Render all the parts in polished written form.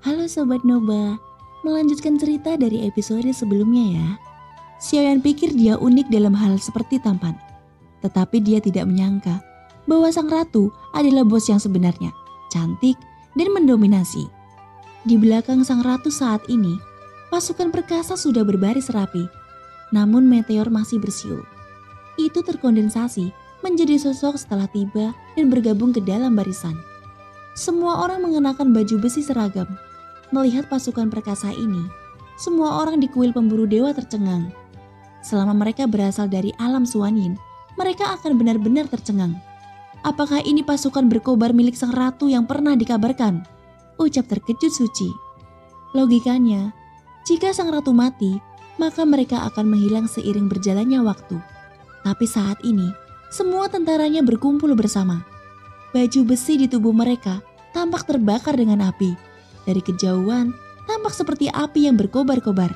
Halo Sobat Noba, melanjutkan cerita dari episode sebelumnya ya. Xiaoyan pikir dia unik dalam hal seperti tampan. Tetapi dia tidak menyangka bahwa sang ratu adalah bos yang sebenarnya, cantik dan mendominasi. Di belakang sang ratu saat ini, pasukan perkasa sudah berbaris rapi. Namun meteor masih bersiul. Itu terkondensasi menjadi sosok setelah tiba dan bergabung ke dalam barisan. Semua orang mengenakan baju besi seragam. Melihat pasukan perkasa ini, semua orang di kuil pemburu dewa tercengang. Selama mereka berasal dari alam Suanyin, mereka akan benar-benar tercengang. Apakah ini pasukan berkobar milik sang ratu yang pernah dikabarkan? Ucap terkejut Suci. Logikanya, jika sang ratu mati, maka mereka akan menghilang seiring berjalannya waktu. Tapi saat ini, semua tentaranya berkumpul bersama. Baju besi di tubuh mereka tampak terbakar dengan api. Dari kejauhan, tampak seperti api yang berkobar-kobar.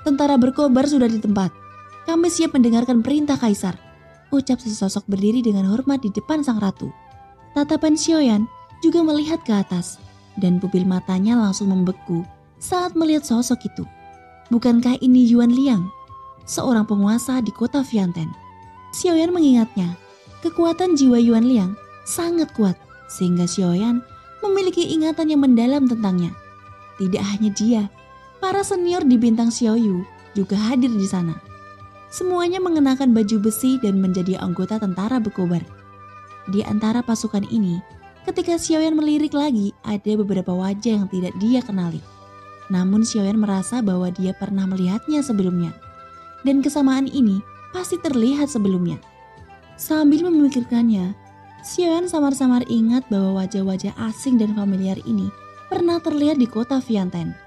Tentara berkobar sudah di tempat. Kami siap mendengarkan perintah Kaisar. Ucap sesosok berdiri dengan hormat di depan sang ratu. Tatapan Xiaoyan juga melihat ke atas. Dan pupil matanya langsung membeku saat melihat sosok itu. Bukankah ini Yuan Liang? Seorang penguasa di kota Vianten. Xiaoyan mengingatnya. Kekuatan jiwa Yuan Liang sangat kuat. Sehingga Xiaoyan memiliki ingatan yang mendalam tentangnya. Tidak hanya dia, para senior di bintang Xiaoyu juga hadir di sana. Semuanya mengenakan baju besi dan menjadi anggota tentara berkobar. Di antara pasukan ini, ketika Xiaoyan melirik lagi, ada beberapa wajah yang tidak dia kenali. Namun Xiaoyan merasa bahwa dia pernah melihatnya sebelumnya. Dan kesamaan ini pasti terlihat sebelumnya. Sambil memikirkannya, Xiaoyan samar-samar ingat bahwa wajah-wajah asing dan familiar ini pernah terlihat di kota Vianten.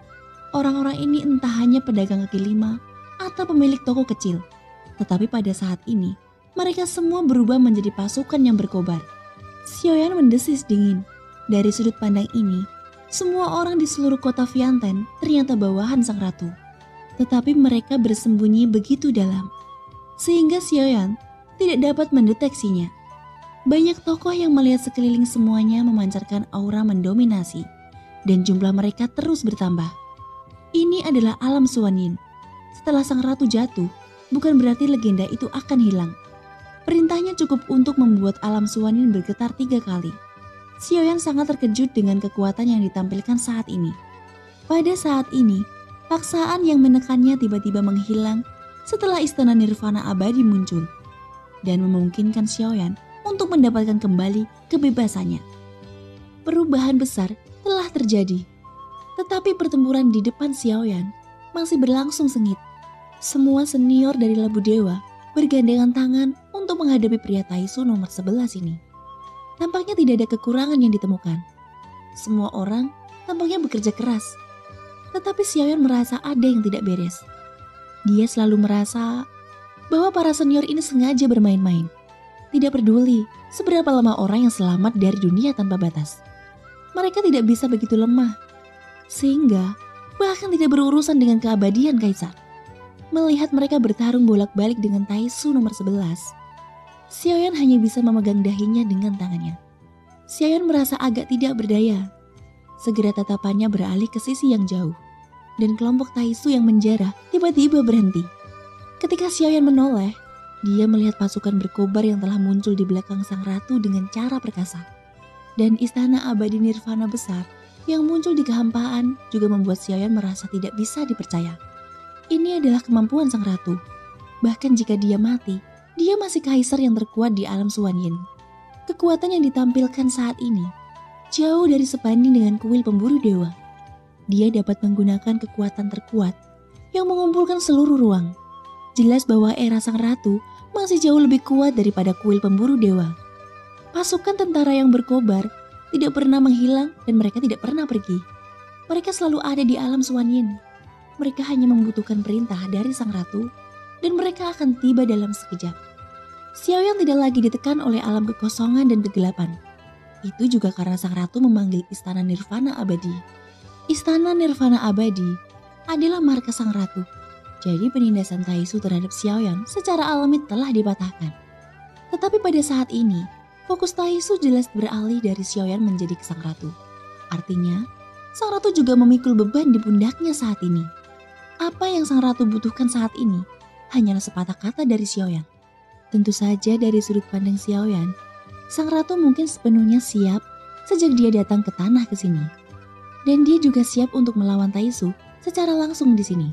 Orang-orang ini entah hanya pedagang kaki lima atau pemilik toko kecil. Tetapi pada saat ini, mereka semua berubah menjadi pasukan yang berkobar. Xiaoyan mendesis dingin. Dari sudut pandang ini, semua orang di seluruh kota Vianten ternyata bawahan sang ratu. Tetapi mereka bersembunyi begitu dalam, sehingga Xiaoyan tidak dapat mendeteksinya. Banyak tokoh yang melihat sekeliling semuanya memancarkan aura mendominasi, dan jumlah mereka terus bertambah. Ini adalah alam Suanyin. Setelah sang ratu jatuh, bukan berarti legenda itu akan hilang. Perintahnya cukup untuk membuat alam Suanyin bergetar 3 kali. Xiaoyan sangat terkejut dengan kekuatan yang ditampilkan saat ini. Pada saat ini, paksaan yang menekannya tiba-tiba menghilang setelah istana nirvana abadi muncul, dan memungkinkan Xiaoyan untuk mendapatkan kembali kebebasannya. Perubahan besar telah terjadi, tetapi pertempuran di depan Xiaoyan masih berlangsung sengit. Semua senior dari Labu Dewa bergandengan tangan untuk menghadapi pria Taisu nomor 11 ini. Tampaknya tidak ada kekurangan yang ditemukan. Semua orang tampaknya bekerja keras, tetapi Xiaoyan merasa ada yang tidak beres. Dia selalu merasa bahwa para senior ini sengaja bermain-main. Tidak peduli seberapa lama orang yang selamat dari dunia tanpa batas. Mereka tidak bisa begitu lemah, sehingga bahkan tidak berurusan dengan keabadian Kaisar. Melihat mereka bertarung bolak-balik dengan Taisu nomor 11, Xiaoyan hanya bisa memegang dahinya dengan tangannya. Xiaoyan merasa agak tidak berdaya. Segera tatapannya beralih ke sisi yang jauh, dan kelompok Taisu yang menjarah tiba-tiba berhenti. Ketika Xiaoyan menoleh, dia melihat pasukan berkobar yang telah muncul di belakang sang ratu dengan cara perkasa. Dan istana abadi nirvana besar yang muncul di kehampaan juga membuat Xiaoyan merasa tidak bisa dipercaya. Ini adalah kemampuan sang ratu. Bahkan jika dia mati, dia masih kaisar yang terkuat di alam Suanyin. Kekuatan yang ditampilkan saat ini jauh dari sebanding dengan kuil pemburu dewa. Dia dapat menggunakan kekuatan terkuat yang mengumpulkan seluruh ruang. Jelas bahwa era sang ratu masih jauh lebih kuat daripada kuil pemburu dewa. Pasukan tentara yang berkobar tidak pernah menghilang dan mereka tidak pernah pergi. Mereka selalu ada di alam Suanyin. Mereka hanya membutuhkan perintah dari sang ratu dan mereka akan tiba dalam sekejap. Xiaoyan tidak lagi ditekan oleh alam kekosongan dan kegelapan. Itu juga karena sang ratu memanggil istana nirvana abadi. Istana nirvana abadi adalah markas sang ratu. Jadi penindasan Taisu terhadap Xiaoyan secara alami telah dipatahkan. Tetapi pada saat ini, fokus Taisu jelas beralih dari Xiaoyan menjadi sang ratu. Artinya, sang ratu juga memikul beban di pundaknya saat ini. Apa yang sang ratu butuhkan saat ini hanyalah sepatah kata dari Xiaoyan. Tentu saja dari sudut pandang Xiaoyan, sang ratu mungkin sepenuhnya siap sejak dia datang ke tanah ke sini. Dan dia juga siap untuk melawan Taisu secara langsung di sini.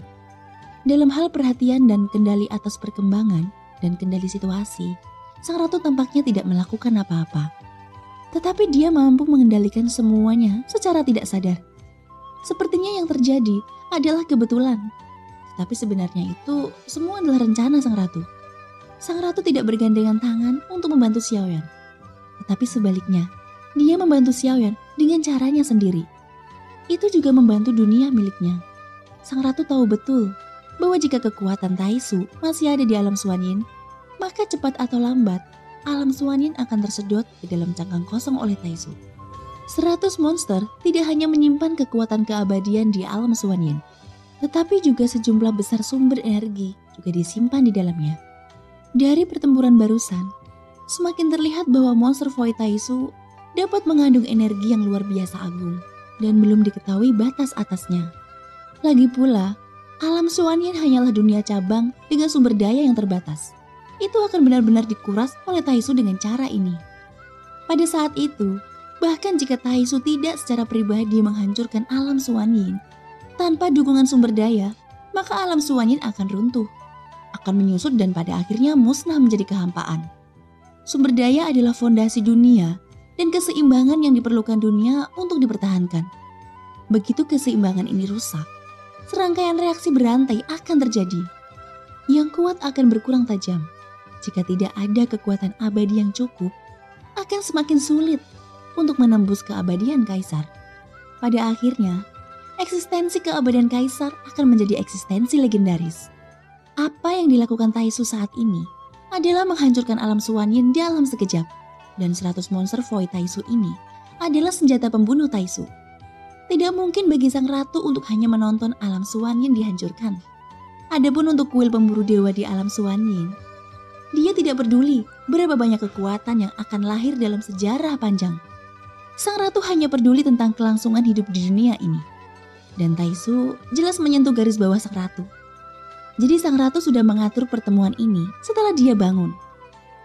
Dalam hal perhatian dan kendali atas perkembangan dan kendali situasi, sang ratu tampaknya tidak melakukan apa-apa. Tetapi dia mampu mengendalikan semuanya secara tidak sadar. Sepertinya yang terjadi adalah kebetulan. Tetapi sebenarnya itu semua adalah rencana sang ratu. Sang ratu tidak bergandengan tangan untuk membantu Xiaoyan. Tetapi sebaliknya, dia membantu Xiaoyan dengan caranya sendiri. Itu juga membantu dunia miliknya. Sang ratu tahu betul bahwa jika kekuatan Taisu masih ada di alam Xuanyin, maka cepat atau lambat alam Xuanyin akan tersedot ke dalam cangkang kosong oleh Taisu. 100 monster tidak hanya menyimpan kekuatan keabadian di alam Xuanyin, tetapi juga sejumlah besar sumber energi juga disimpan di dalamnya. Dari pertempuran barusan, semakin terlihat bahwa monster Void Taisu dapat mengandung energi yang luar biasa agung dan belum diketahui batas atasnya. Lagi pula, alam Xuanyin hanyalah dunia cabang dengan sumber daya yang terbatas. Itu akan benar-benar dikuras oleh Taisu dengan cara ini. Pada saat itu, bahkan jika Taisu tidak secara pribadi menghancurkan alam Xuanyin, tanpa dukungan sumber daya, maka alam Xuanyin akan runtuh, akan menyusut dan pada akhirnya musnah menjadi kehampaan. Sumber daya adalah fondasi dunia dan keseimbangan yang diperlukan dunia untuk dipertahankan. Begitu keseimbangan ini rusak, serangkaian reaksi berantai akan terjadi. Yang kuat akan berkurang tajam. Jika tidak ada kekuatan abadi yang cukup, akan semakin sulit untuk menembus keabadian kaisar. Pada akhirnya, eksistensi keabadian kaisar akan menjadi eksistensi legendaris. Apa yang dilakukan Taisu saat ini adalah menghancurkan alam Xuanyin dalam sekejap. Dan 100 monster Void Taisu ini adalah senjata pembunuh Taisu. Tidak mungkin bagi sang ratu untuk hanya menonton alam Xuanyin dihancurkan. Adapun untuk kuil pemburu dewa di alam Xuanyin, dia tidak peduli berapa banyak kekuatan yang akan lahir dalam sejarah panjang. Sang ratu hanya peduli tentang kelangsungan hidup di dunia ini. Dan Taisu jelas menyentuh garis bawah sang ratu. Jadi sang ratu sudah mengatur pertemuan ini setelah dia bangun.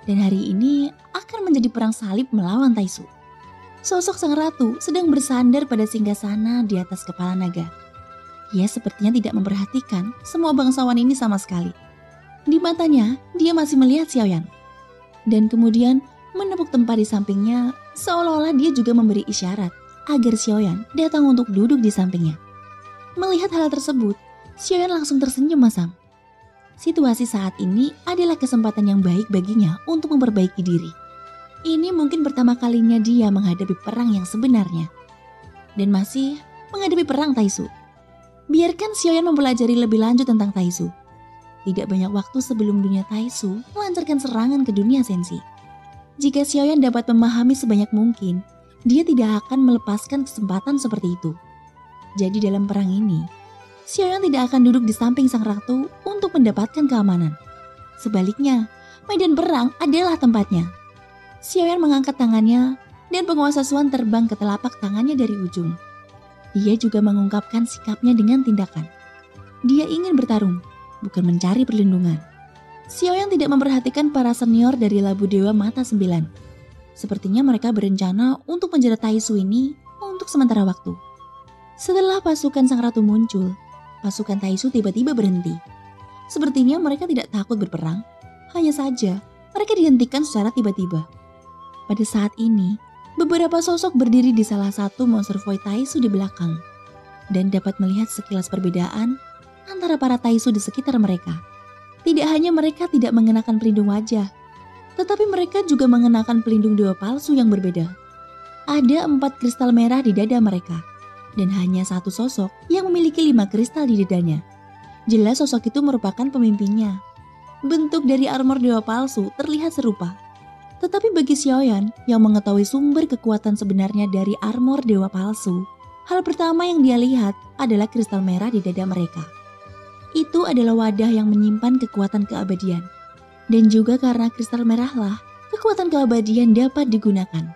Dan hari ini akan menjadi perang salib melawan Taisu. Sosok sang ratu sedang bersandar pada singgasana di atas kepala naga. Ia sepertinya tidak memperhatikan semua bangsawan ini sama sekali. Di matanya, dia masih melihat Xiaoyan. Dan kemudian menepuk tempat di sampingnya seolah-olah dia juga memberi isyarat agar Xiaoyan datang untuk duduk di sampingnya. Melihat hal tersebut, Xiaoyan langsung tersenyum masam. Situasi saat ini adalah kesempatan yang baik baginya untuk memperbaiki diri. Ini mungkin pertama kalinya dia menghadapi perang yang sebenarnya. Dan masih menghadapi perang Taisu. Biarkan Xiaoyan mempelajari lebih lanjut tentang Taisu. Tidak banyak waktu sebelum dunia Taisu melancarkan serangan ke dunia Senshi. Jika Xiaoyan dapat memahami sebanyak mungkin, dia tidak akan melepaskan kesempatan seperti itu. Jadi dalam perang ini, Xiaoyan tidak akan duduk di samping sang ratu untuk mendapatkan keamanan. Sebaliknya, medan perang adalah tempatnya. Xiaoyan mengangkat tangannya dan penguasa Xuan terbang ke telapak tangannya dari ujung. Dia juga mengungkapkan sikapnya dengan tindakan. Dia ingin bertarung, bukan mencari perlindungan. Xiaoyan tidak memperhatikan para senior dari Labu Dewa Mata 9. Sepertinya mereka berencana untuk menjerat Taisu ini untuk sementara waktu. Setelah pasukan sang ratu muncul, pasukan Taisu tiba-tiba berhenti. Sepertinya mereka tidak takut berperang, hanya saja mereka dihentikan secara tiba-tiba. Pada saat ini, beberapa sosok berdiri di salah satu monster Void Taisu di belakang dan dapat melihat sekilas perbedaan antara para Taisu di sekitar mereka. Tidak hanya mereka tidak mengenakan pelindung wajah, tetapi mereka juga mengenakan pelindung dewa palsu yang berbeda. Ada 4 kristal merah di dada mereka, dan hanya satu sosok yang memiliki 5 kristal di dadanya. Jelas sosok itu merupakan pemimpinnya. Bentuk dari armor dewa palsu terlihat serupa. Tetapi bagi Xiaoyan yang mengetahui sumber kekuatan sebenarnya dari armor dewa palsu, hal pertama yang dia lihat adalah kristal merah di dada mereka. Itu adalah wadah yang menyimpan kekuatan keabadian. Dan juga karena kristal merahlah, kekuatan keabadian dapat digunakan.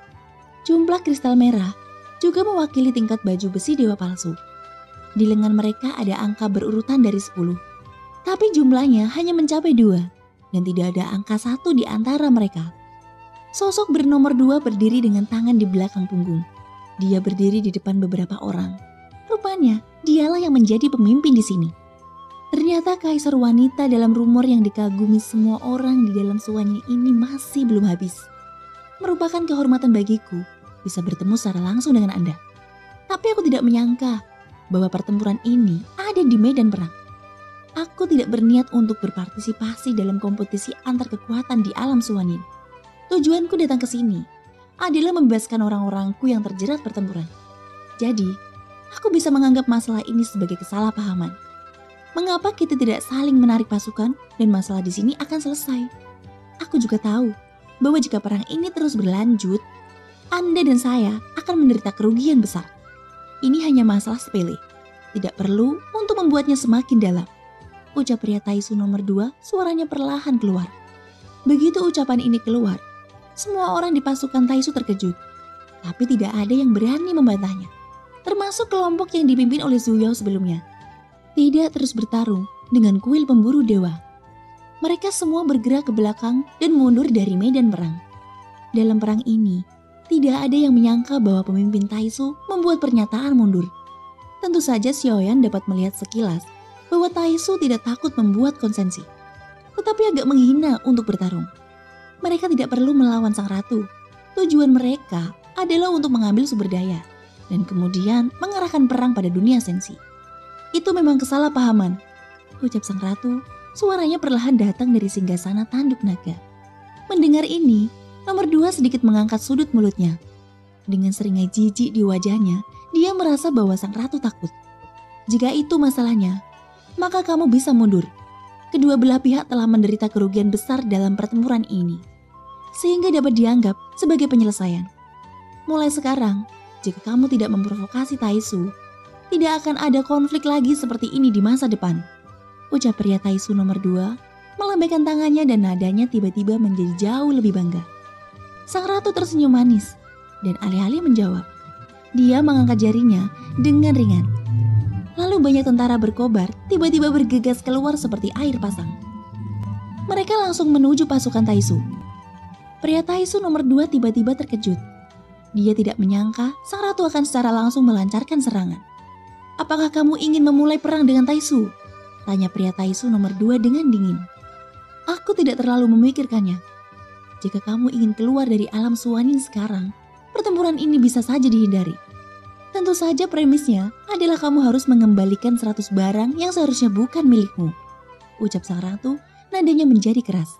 Jumlah kristal merah juga mewakili tingkat baju besi dewa palsu. Di lengan mereka ada angka berurutan dari 10, tapi jumlahnya hanya mencapai 2 dan tidak ada angka 1 di antara mereka. Sosok bernomor 2 berdiri dengan tangan di belakang punggung. Dia berdiri di depan beberapa orang. Rupanya dialah yang menjadi pemimpin di sini. Ternyata kaisar wanita dalam rumor yang dikagumi semua orang di dalam Suwanyin ini masih belum habis. Merupakan kehormatan bagiku bisa bertemu secara langsung dengan Anda. Tapi aku tidak menyangka bahwa pertempuran ini ada di medan perang. Aku tidak berniat untuk berpartisipasi dalam kompetisi antar kekuatan di alam Suwanyin. Tujuanku datang ke sini adalah membebaskan orang-orangku yang terjerat pertempuran. Jadi, aku bisa menganggap masalah ini sebagai kesalahpahaman. Mengapa kita tidak saling menarik pasukan dan masalah di sini akan selesai? Aku juga tahu bahwa jika perang ini terus berlanjut, Anda dan saya akan menderita kerugian besar. Ini hanya masalah sepele, tidak perlu untuk membuatnya semakin dalam. Ucap pria Taisu nomor 2, suaranya perlahan keluar. Begitu ucapan ini keluar, semua orang di pasukan Taisu terkejut, tapi tidak ada yang berani membantahnya, termasuk kelompok yang dipimpin oleh Zhu Yao sebelumnya. Tidak terus bertarung dengan kuil pemburu dewa. Mereka semua bergerak ke belakang dan mundur dari medan perang. Dalam perang ini, tidak ada yang menyangka bahwa pemimpin Taisu membuat pernyataan mundur. Tentu saja Xiaoyan dapat melihat sekilas bahwa Taisu tidak takut membuat konsensi, tetapi agak menghina untuk bertarung. Mereka tidak perlu melawan sang ratu. Tujuan mereka adalah untuk mengambil sumber daya dan kemudian mengarahkan perang pada dunia sensi. Itu memang kesalahpahaman, ucap sang ratu. Suaranya perlahan datang dari singgasana tanduk naga. Mendengar ini, nomor 2 sedikit mengangkat sudut mulutnya. Dengan seringai jijik di wajahnya, dia merasa bahwa sang ratu takut. Jika itu masalahnya, maka kamu bisa mundur. Kedua belah pihak telah menderita kerugian besar dalam pertempuran ini, sehingga dapat dianggap sebagai penyelesaian. Mulai sekarang, jika kamu tidak memprovokasi Taisu, tidak akan ada konflik lagi seperti ini di masa depan. Ucap pria Taisu nomor 2, melambaikan tangannya dan nadanya tiba-tiba menjadi jauh lebih bangga. Sang ratu tersenyum manis dan alih-alih menjawab, dia mengangkat jarinya dengan ringan. Lalu banyak tentara berkobar tiba-tiba bergegas keluar seperti air pasang. Mereka langsung menuju pasukan Taisu. Pria Taisu nomor 2 tiba-tiba terkejut. Dia tidak menyangka sang ratu akan secara langsung melancarkan serangan. Apakah kamu ingin memulai perang dengan Taisu? Tanya pria Taisu nomor 2 dengan dingin. Aku tidak terlalu memikirkannya. Jika kamu ingin keluar dari alam Suwanyin sekarang, pertempuran ini bisa saja dihindari. Tentu saja premisnya adalah kamu harus mengembalikan 100 barang yang seharusnya bukan milikmu. Ucap sang ratu, nadanya menjadi keras.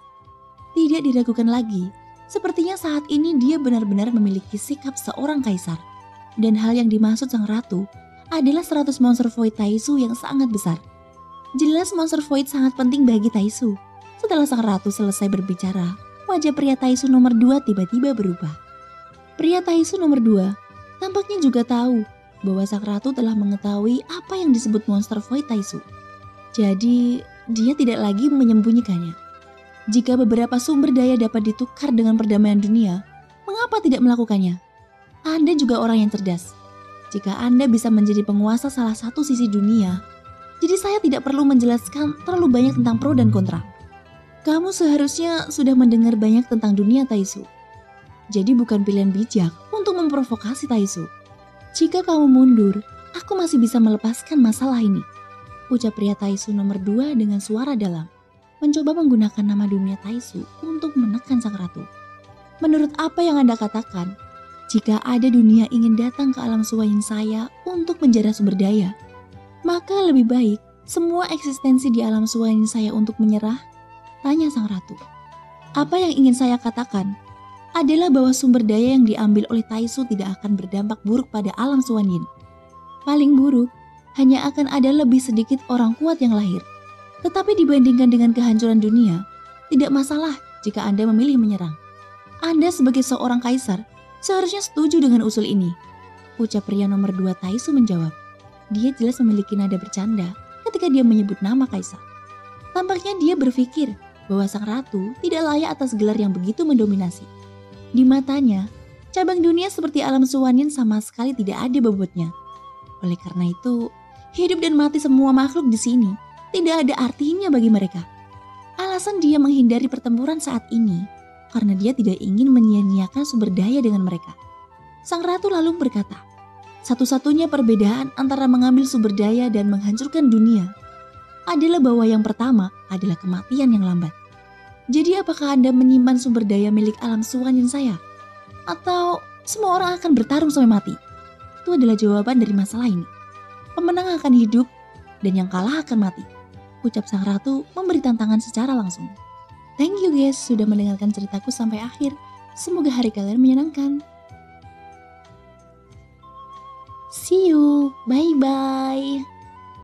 Tidak diragukan lagi, sepertinya saat ini dia benar-benar memiliki sikap seorang kaisar. Dan hal yang dimaksud sang ratu adalah 100 monster void Taisu yang sangat besar. Jelas monster void sangat penting bagi Taisu. Setelah sang ratu selesai berbicara, wajah pria Taisu nomor 2 tiba-tiba berubah. Pria Taisu nomor 2 tampaknya juga tahu bahwa sang ratu telah mengetahui apa yang disebut monster void Taisu. Jadi, dia tidak lagi menyembunyikannya. Jika beberapa sumber daya dapat ditukar dengan perdamaian dunia, mengapa tidak melakukannya? Anda juga orang yang cerdas. Jika Anda bisa menjadi penguasa salah satu sisi dunia, jadi saya tidak perlu menjelaskan terlalu banyak tentang pro dan kontra. Kamu seharusnya sudah mendengar banyak tentang dunia Taisu. Jadi bukan pilihan bijak untuk memprovokasi Taisu. Jika kamu mundur, aku masih bisa melepaskan masalah ini. Ucap pria Taisu nomor 2 dengan suara dalam, mencoba menggunakan nama dunia Taisu untuk menekan sang ratu. Menurut apa yang Anda katakan, jika ada dunia ingin datang ke alam Suwanyin saya untuk menjarah sumber daya, maka lebih baik semua eksistensi di alam Suwanyin saya untuk menyerah? Tanya sang ratu. Apa yang ingin saya katakan adalah bahwa sumber daya yang diambil oleh Taisu tidak akan berdampak buruk pada alam Suwanyin. Paling buruk, hanya akan ada lebih sedikit orang kuat yang lahir. Tetapi dibandingkan dengan kehancuran dunia, tidak masalah jika Anda memilih menyerang. Anda sebagai seorang kaisar seharusnya setuju dengan usul ini. Ucap pria nomor 2 Taisu menjawab. Dia jelas memiliki nada bercanda ketika dia menyebut nama kaisar. Tampaknya dia berpikir bahwa sang ratu tidak layak atas gelar yang begitu mendominasi. Di matanya, Cabang dunia seperti alam suwanin sama sekali tidak ada bobotnya. Oleh karena itu, hidup dan mati semua makhluk di sini tidak ada artinya bagi mereka. Alasan dia menghindari pertempuran saat ini karena dia tidak ingin menyia-nyiakan sumber daya dengan mereka. Sang ratu lalu berkata, satu-satunya perbedaan antara mengambil sumber daya dan menghancurkan dunia adalah bahwa yang pertama adalah kematian yang lambat. Jadi apakah Anda menyimpan sumber daya milik alam suwanin saya? Atau semua orang akan bertarung sampai mati? Itu adalah jawaban dari masalah ini. Pemenang akan hidup dan yang kalah akan mati, ucap sang ratu memberi tantangan secara langsung. Thank you guys sudah mendengarkan ceritaku sampai akhir. Semoga hari kalian menyenangkan. See you, bye-bye.